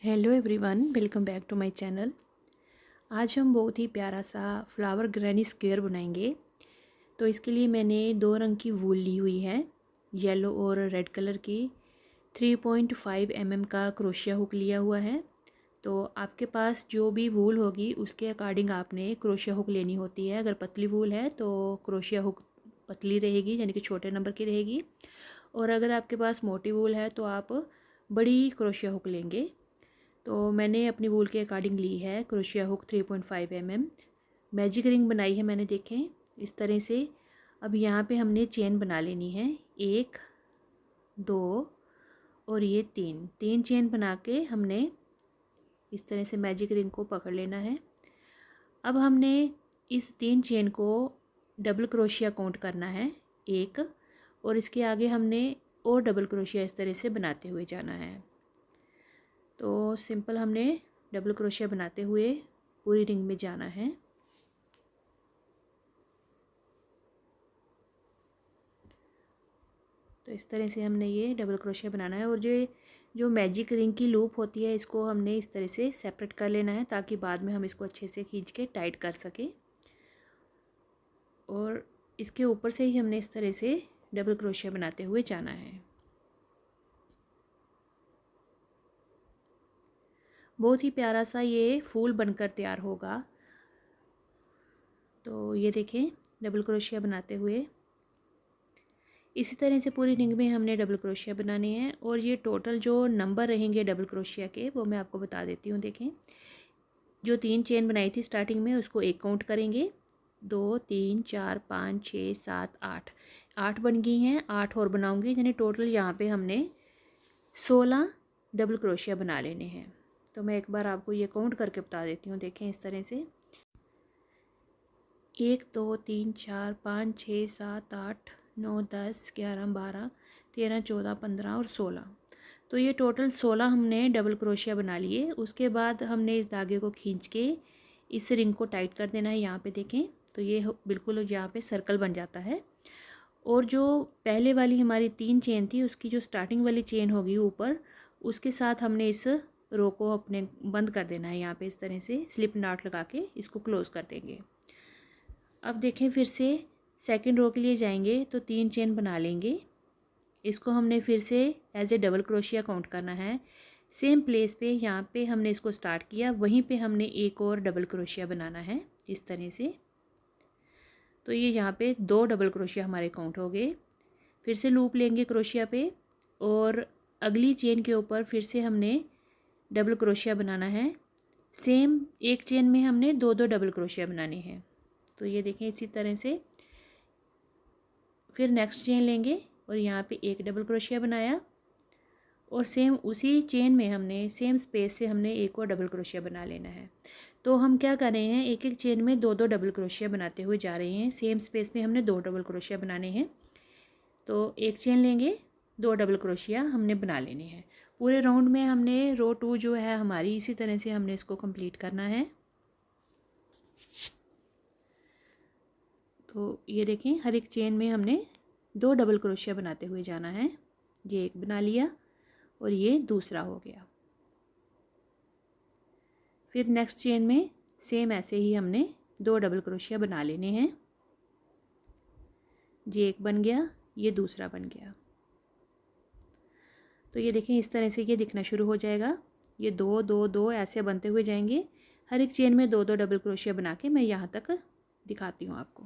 Hello everyone, welcome back to my channel. आज हम बहुत ही प्यारा सा फ्लावर ग्रैनी स्क्वायर बनाएंगे। तो इसके लिए मैंने दो रंग की वूल ली हुई है, येलो और रेड कलर की। 3.5 mm का क्रोशिया हुक लिया हुआ है। तो आपके पास जो भी वूल होगी उसके अकॉर्डिंग आपने क्रोशिया हुक लेनी होती है। अगर पतली वूल है तो क्रोशिया हुक पतली रहेगी, यानी कि छोटे नंबर की रहेगी। और अगर आपके पास मोटी वूल है तो आप बड़ी क्रोशिया हुक लेंगे। तो मैंने अपनी वूल के अकॉर्डिंग ली है crochet hook 3.5 mm। Magic ring बनाई है मैंने, देखें इस तरह से। अब यहाँ पे हमने चेन बना लेनी है, 1 2 और ये 3 चेन बना के हमने इस तरह से मैजिक रिंग को पकड़ लेना है। अब हमने इस 3 चेन को डबल क्रोशिया काउंट करना है, 1, और इसके आगे हमने और डबल क्रोशिया इस तरह से बनाते हुए जाना है। तो सिंपल हमने डबल क्रोशिया बनाते हुए पूरी रिंग में जाना है। तो इस तरह से हमने ये डबल क्रोशिया बनाना है। और जो मैजिक रिंग की लूप होती है इसको हमने इस तरह से सेपरेट कर लेना है, ताकि बाद में हम इसको अच्छे से खींच के टाइट कर सकें। और इसके ऊपर से ही हमने इस तरह से डबल क्रोशिया बनाते हुए जाना है। बहुत ही प्यारा सा ये फूल बनकर तैयार होगा। तो ये देखें, डबल क्रोशिया बनाते हुए इसी तरह से पूरी रिंग में हमने डबल क्रोशिया बनाने हैं। और ये टोटल जो नंबर रहेंगे डबल क्रोशिया के वो मैं आपको बता देती हूँ। देखें, जो 3 चेन बनाई थी स्टार्टिंग में उसको 1 काउंट करेंगे, 2 3 4 5 6 7 8 8 बन गई हैं। 8 और बनाऊंगी, यानी टोटल यहाँ पे हमने 16 डबल क्रोशिया बना लेने हैं। तो मैं एक बार आपको ये काउंट करके बता देती हूँ। देखें इस तरह से 1 2 3 4 5 6 7 8 9 10 11 12 13 14 15 और 16। तो ये टोटल 16 हमने डबल क्रोशिया बना लिए। उसके बाद हमने इस धागे को खींच के इस रिंग को टाइट कर देना है। यहाँ पे देखें तो ये बिल्कुल यहाँ पे सर्कल बन जाता है। और जो पहले वाली हमारी 3 चेन थी उसकी जो स्टार्टिंग वाली चेन होगी ऊपर, उसके साथ हमने इस रो को अपने बंद कर देना है। यहाँ पे इस तरह से स्लिप नॉट लगा के इसको क्लोज़ कर देंगे। अब देखें, फिर से सेकंड रो के लिए जाएंगे तो 3 चेन बना लेंगे। इसको हमने फिर से as a double crochet count करना है। सेम प्लेस पे यहाँ पे हमने इसको स्टार्ट किया, वहीं पे हमने एक और डबल क्रोशिया बनाना है इस तरह से। तो ये यहाँ पे 2 डबल क्रोशिया हमारे काउंट हो गए। फिर से लूप लेंगे क्रोशिया पे और अगली चेन के ऊपर फिर से हमने डबल क्रोशिया बनाना है। सेम एक चेन में हमने 2 डबल क्रोशिया बनाने हैं। तो ये देखें इसी तरह से। फिर नेक्स्ट चेन लेंगे और यहाँ पे एक डबल क्रोशिया बनाया, और सेम उसी चेन में हमने सेम स्पेस से हमने एक और डबल क्रोशिया बना लेना है। तो हम क्या कर रहे हैं, एक एक चेन में 2 डबल क्रोशिया बनाते हुए जा रहे हैं। सेम स्पेस में हमने 2 डबल क्रोशिया बनाने हैं। तो एक चेन लेंगे, 2 डबल क्रोशिया हमने बना लेने हैं। पूरे राउंड में हमने रो 2 जो है हमारी, इसी तरह से हमने इसको कंप्लीट करना है। तो ये देखें, हर एक चेन में हमने 2 डबल क्रोशिया बनाते हुए जाना है। ये एक बना लिया और ये दूसरा हो गया। फिर नेक्स्ट चेन में सेम ऐसे ही हमने 2 डबल क्रोशिया बना लेने हैं। ये एक बन गया, ये दूसरा बन गया। तो ये देखें इस तरह से ये दिखना शुरू हो जाएगा। ये 2 2 2 ऐसे बनते हुए जाएंगे। हर एक चेन में 2 2 डबल क्रोशिया बना के मैं यहाँ तक दिखाती हूँ आपको।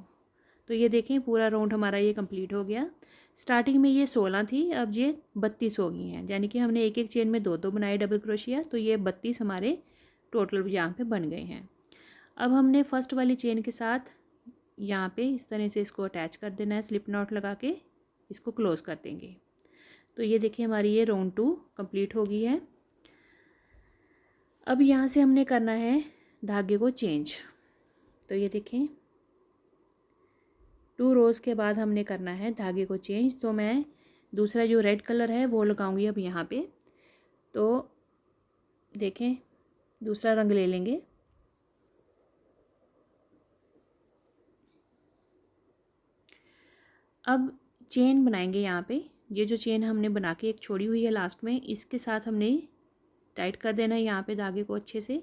तो ये देखें पूरा राउंड हमारा ये कंप्लीट हो गया। स्टार्टिंग में ये 16 थी, अब ये 32 हो गई हैं, यानी कि हमने एक एक चेन में 2 2 बनाए डबल क्रोशिया। तो ये 32 हमारे टोटल यहाँ पे बन गए हैं। अब हमने फर्स्ट वाली चेन के साथ यहाँ पे इस तरह से इसको अटैच कर देना है, स्लिप नॉट लगा के इसको क्लोज़ कर देंगे। तो ये देखिए हमारी ये राउंड 2 कंप्लीट हो गई है। अब यहाँ से हमने करना है धागे को चेंज। तो ये देखें 2 रोज़ के बाद हमने करना है धागे को चेंज। तो मैं दूसरा जो रेड कलर है वो लगाऊंगी अब यहाँ पे। तो देखें दूसरा रंग ले लेंगे। अब चेन बनाएंगे यहाँ पे। ये जो चेन हमने बना के एक छोड़ी हुई है लास्ट में, इसके साथ हमने टाइट कर देना है यहाँ पे धागे को अच्छे से,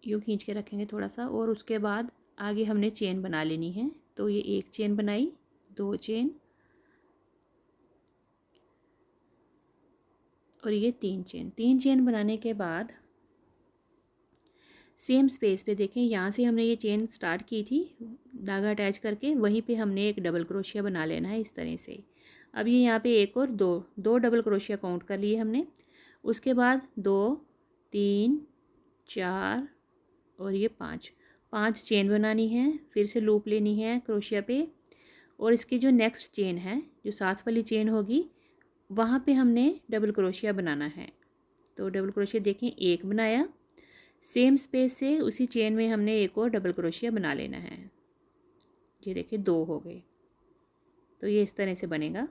यूँ खींच के रखेंगे थोड़ा सा। और उसके बाद आगे हमने चेन बना लेनी है। तो ये एक चेन बनाई, 2 चेन और ये 3 चेन। 3 चेन बनाने के बाद सेम स्पेस पे देखें, यहाँ से हमने ये चेन स्टार्ट की थी धागा अटैच करके, वहीं पे हमने एक डबल क्रोशिया बना लेना है इस तरह से। अब ये यहाँ पे एक और दो डबल क्रोशिया काउंट कर लिए हमने। उसके बाद 2 3 4 और ये 5 चेन बनानी है। फिर से लूप लेनी है क्रोशिया पे, और इसकी जो नेक्स्ट चेन है, जो साथ वाली चेन होगी, वहाँ पे हमने डबल क्रोशिया बनाना है। तो डबल क्रोशिया देखें, एक बनाया, सेम स्पेस से उसी चेन में हमने एक और डबल क्रोशिया बना लेना है। ये देखिए 2 हो गए। तो ये इस तरह से बनेगा।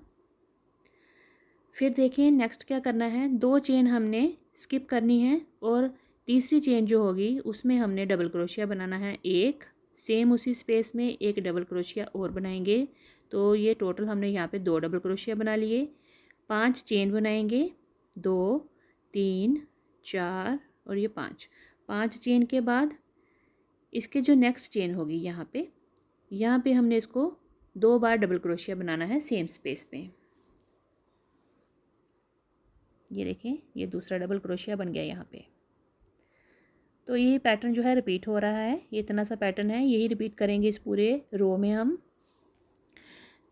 फिर देखें नेक्स्ट क्या करना है, 2 चेन हमने स्किप करनी है और तीसरी चेन जो होगी उसमें हमने डबल क्रोशिया बनाना है। एक सेम उसी स्पेस में एक डबल क्रोशिया और बनाएंगे। तो ये टोटल हमने यहाँ पे 2 डबल क्रोशिया बना लिए। 5 चेन बनाएंगे, 2 3 4 और ये 5 चेन के बाद इसके जो नेक्स्ट चेन होगी यहाँ पे हमने इसको 2 बार डबल क्रोशिया बनाना है सेम स्पेस में। ये देखें, ये दूसरा डबल क्रोशिया बन गया यहाँ पे। तो ये पैटर्न जो है रिपीट हो रहा है। ये इतना सा पैटर्न है, यही रिपीट करेंगे इस पूरे रो में हम।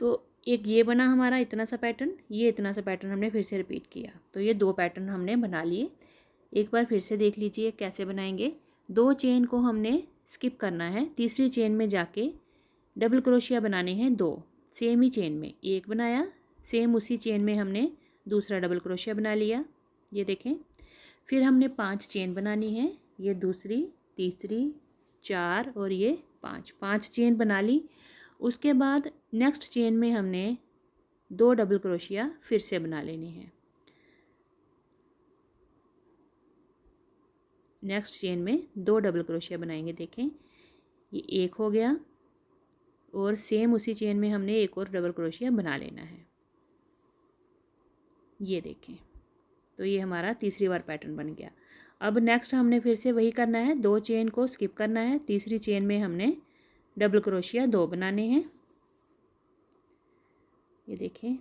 तो एक ये बना हमारा इतना सा पैटर्न, ये इतना सा पैटर्न हमने फिर से रिपीट किया। तो ये 2 पैटर्न हमने बना लिए। एक बार फिर से देख लीजिए कैसे बनाएंगे। 2 चेन को हमने स्किप करना है, तीसरी चेन में जाके डबल क्रोशिया बनाने हैं 2, सेम ही चेन में एक बनाया, सेम उसी चेन में हमने दूसरा डबल क्रोशिया बना लिया। ये देखें, फिर हमने 5 चेन बनानी है, ये दूसरी, तीसरी, 4 और ये 5 चेन बना ली। उसके बाद नेक्स्ट चेन में हमने 2 डबल क्रोशिया फिर से बना लेनी है। नेक्स्ट चेन में 2 डबल क्रोशिया बनाएंगे। देखें, ये एक हो गया और सेम उसी चेन में हमने एक और डबल क्रोशिया बना लेना है। ये देखें, तो ये हमारा तीसरी बार पैटर्न बन गया। अब नेक्स्ट हमने फिर से वही करना है, 2 चेन को स्किप करना है, तीसरी चेन में हमने डबल क्रोशिया 2 बनाने हैं। ये देखें,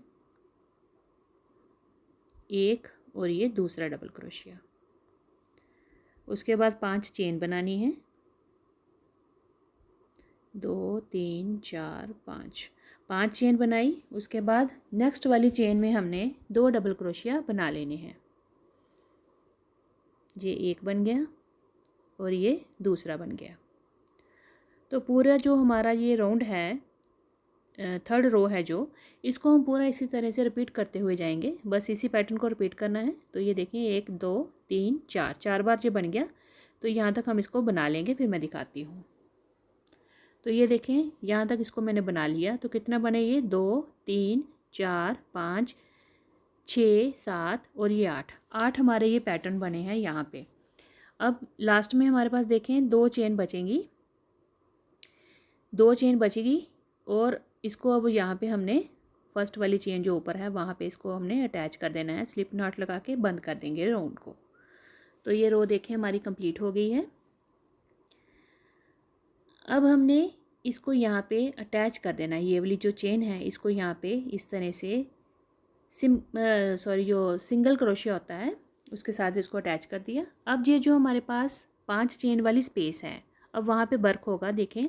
एक और ये दूसरा डबल क्रोशिया। उसके बाद 5 चेन बनानी है, 2 3 4 5 चेन बनाई। उसके बाद नेक्स्ट वाली चेन में हमने 2 डबल क्रोशिया बना लेने हैं। ये एक बन गया और ये दूसरा बन गया। तो पूरा जो हमारा ये राउंड है, थर्ड रो है जो, इसको हम पूरा इसी तरह से रिपीट करते हुए जाएंगे। बस इसी पैटर्न को रिपीट करना है। तो ये देखें, 1 2 3 4 बार ये बन गया। तो यहाँ तक हम इसको बना लेंगे, फिर मैं दिखाती हूँ। तो ये देखें, यहाँ तक इसको मैंने बना लिया। तो कितना बने ये, 2 3 4 5 6 7 और ये 8 हमारे ये पैटर्न बने हैं यहाँ पे। अब लास्ट में हमारे पास देखें 2 चेन बचेंगी, 2 चेन बचेगी। और इसको अब यहाँ पे हमने फर्स्ट वाली चेन जो ऊपर है वहाँ पे इसको हमने अटैच कर देना है। स्लिप नॉट लगा के बंद कर देंगे राउंड को। तो ये रो देखें हमारी कंप्लीट हो गई है। अब हमने इसको यहाँ पे अटैच कर देना है। ये वाली जो चेन है इसको यहाँ पे इस तरह से जो सिंगल क्रोशिया होता है उसके साथ इसको अटैच कर दिया। अब ये जो हमारे पास 5 चेन वाली स्पेस है, अब वहाँ पे वर्क होगा। देखें,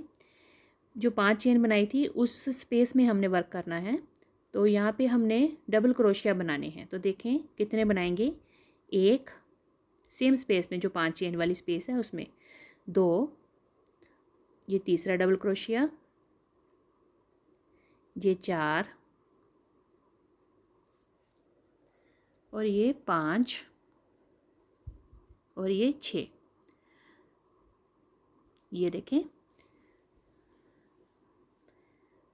जो 5 चेन बनाई थी उस स्पेस में हमने वर्क करना है। तो यहाँ पे हमने डबल क्रोशिया बनाने हैं। तो देखें कितने बनाएंगे, 1 सेम स्पेस में जो 5 चेन वाली स्पेस है उसमें 2, ये तीसरा डबल क्रोशिया, ये 4 और ये 5 और ये 6। ये देखें,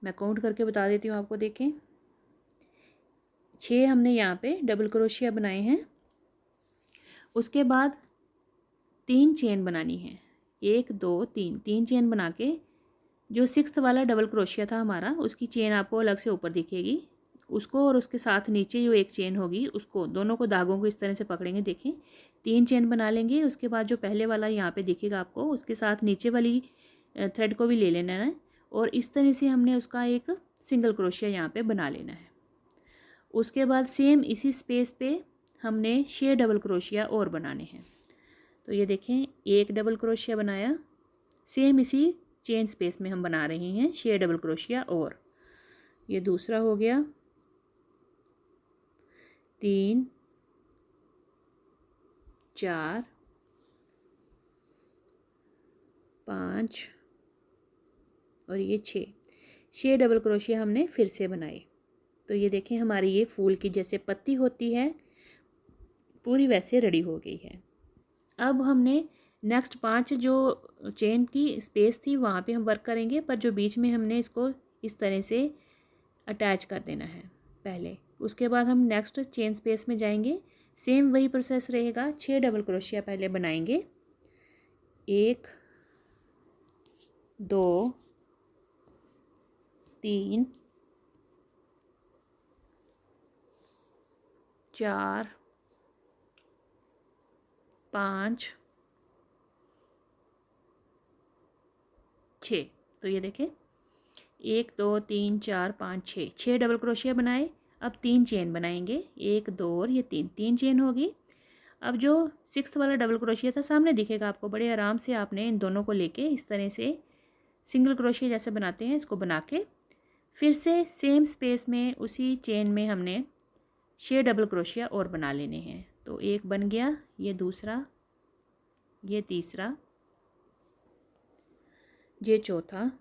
मैं काउंट करके बता देती हूँ आपको। देखें, 6 हमने यहाँ पे डबल क्रोशिया बनाए हैं। उसके बाद 3 चेन बनानी है, 1 2 3 चेन बना के जो 6th वाला डबल क्रोशिया था हमारा उसकी चेन आपको अलग से ऊपर दिखेगी। उसको और उसके साथ नीचे जो एक चेन होगी उसको, दोनों को धागों को इस तरह से पकड़ेंगे। देखें 3 चेन बना लेंगे। उसके बाद जो पहले वाला यहाँ पे दिखेगा आपको, उसके साथ नीचे वाली थ्रेड को भी ले लेना है और इस तरह से हमने उसका एक सिंगल क्रोशिया यहाँ पे बना लेना है। उसके बाद सेम इसी स्पेस पे हमने 6 डबल क्रोशिया और बनाने हैं। तो ये देखें, एक डबल क्रोशिया बनाया, सेम इसी चेन स्पेस में हम बना रहे हैं 6 डबल क्रोशिया और। ये दूसरा हो गया, 3 4 5 और ये 6 डबल क्रोशिया हमने फिर से बनाए। तो ये देखें हमारी ये फूल की जैसे पत्ती होती है पूरी वैसे रेडी हो गई है। अब हमने नेक्स्ट 5 जो चेन की स्पेस थी वहाँ पे हम वर्क करेंगे, पर जो बीच में हमने इसको इस तरह से अटैच कर देना है पहले। उसके बाद हम नेक्स्ट चेन स्पेस में जाएंगे, सेम वही प्रोसेस रहेगा। 6 डबल क्रोशिया पहले बनाएंगे, 1 2 3 4 5 6। तो ये देखें 1 2 3 4 5 6 डबल क्रोशिया बनाए। अब 3 चेन बनाएंगे, 1 2 और ये 3 चेन होगी। अब जो 6th वाला डबल क्रोशिया था सामने दिखेगा आपको, बड़े आराम से आपने इन दोनों को लेके इस तरह से सिंगल क्रोशिया जैसे बनाते हैं इसको बना के फिर से सेम स्पेस में उसी चेन में हमने 6 डबल क्रोशिया और बना लेने हैं। तो एक बन गया, ये दूसरा, ये तीसरा, ये चौथा,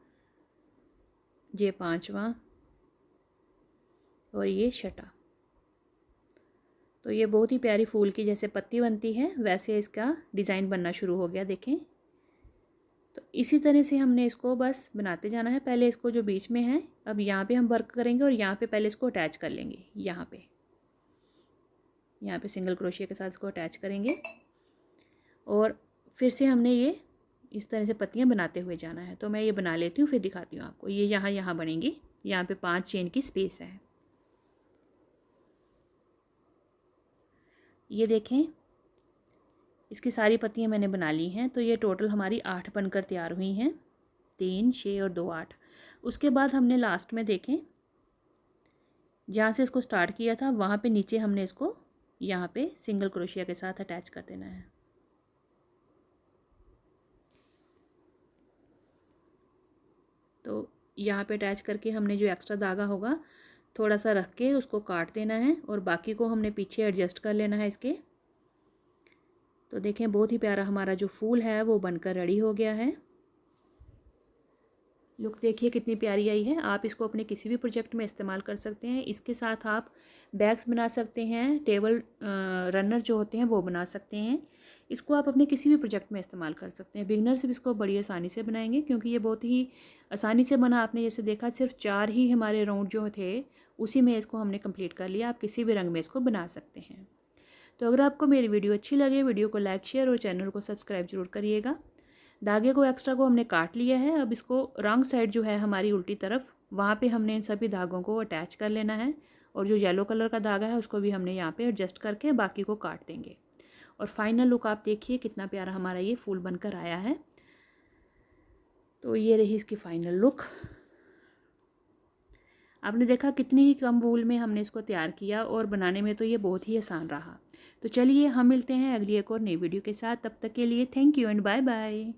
ये 5वां और ये 6ठा। तो ये बहुत ही प्यारी फूल की जैसे पत्ती बनती है वैसे इसका डिज़ाइन बनना शुरू हो गया। देखें, तो इसी तरह से हमने इसको बस बनाते जाना है। पहले इसको जो बीच में है, अब यहाँ पे हम वर्क करेंगे और यहाँ पे पहले इसको अटैच कर लेंगे। यहाँ पे सिंगल क्रोशिया के साथ इसको अटैच करेंगे और फिर से हमने ये इस तरह से पत्तियाँ बनाते हुए जाना है। तो मैं ये बना लेती हूँ फिर दिखाती हूँ आपको। ये यहाँ बनेंगी, यहाँ पे 5 चेन की स्पेस है। ये देखें, इसकी सारी पत्तियाँ मैंने बना ली हैं। तो ये टोटल हमारी 8 बनकर तैयार हुई हैं, 3 6 और 2 8। उसके बाद हमने लास्ट में देखें जहाँ से इसको स्टार्ट किया था वहाँ पे नीचे हमने इसको यहाँ पे सिंगल क्रोशिया के साथ अटैच कर देना है। तो यहाँ पे अटैच करके हमने जो एक्स्ट्रा धागा होगा थोड़ा सा रख के उसको काट देना है और बाकी को हमने पीछे एडजस्ट कर लेना है इसके। तो देखें बहुत ही प्यारा हमारा जो फूल है वो बनकर रेडी हो गया है। लुक देखिए कितनी प्यारी आई है। आप इसको अपने किसी भी प्रोजेक्ट में इस्तेमाल कर सकते हैं। इसके साथ आप बैग्स बना सकते हैं, टेबल रनर जो होते हैं वो बना सकते हैं। इसको आप अपने किसी भी प्रोजेक्ट में इस्तेमाल कर सकते हैं। बिगनर्स भी इसको बड़ी आसानी से बनाएंगे क्योंकि ये बहुत ही आसानी से बना। आपने जैसे देखा सिर्फ 4 ही हमारे राउंड जो थे उसी में इसको हमने कंप्लीट कर लिया। आप किसी भी रंग में इसको बना सकते हैं। तो अगर आपको मेरी वीडियो अच्छी लगे, वीडियो को लाइक शेयर और चैनल को सब्सक्राइब जरूर करिएगा। धागे को एक्स्ट्रा को हमने काट लिया है। अब इसको रॉन्ग साइड जो है हमारी उल्टी तरफ, वहाँ पे हमने इन सभी धागों को अटैच कर लेना है और जो येलो कलर का धागा है उसको भी हमने यहाँ पे एडजस्ट करके बाकी को काट देंगे। और फाइनल लुक आप देखिए कितना प्यारा हमारा ये फूल बनकर आया है। तो ये रही इसकी फाइनल लुक। आपने देखा कितनी ही कम वूल में हमने इसको तैयार किया और बनाने में तो ये बहुत ही आसान रहा। तो चलिए हम मिलते हैं अगली एक और नई वीडियो के साथ। तब तक के लिए thank you and bye bye.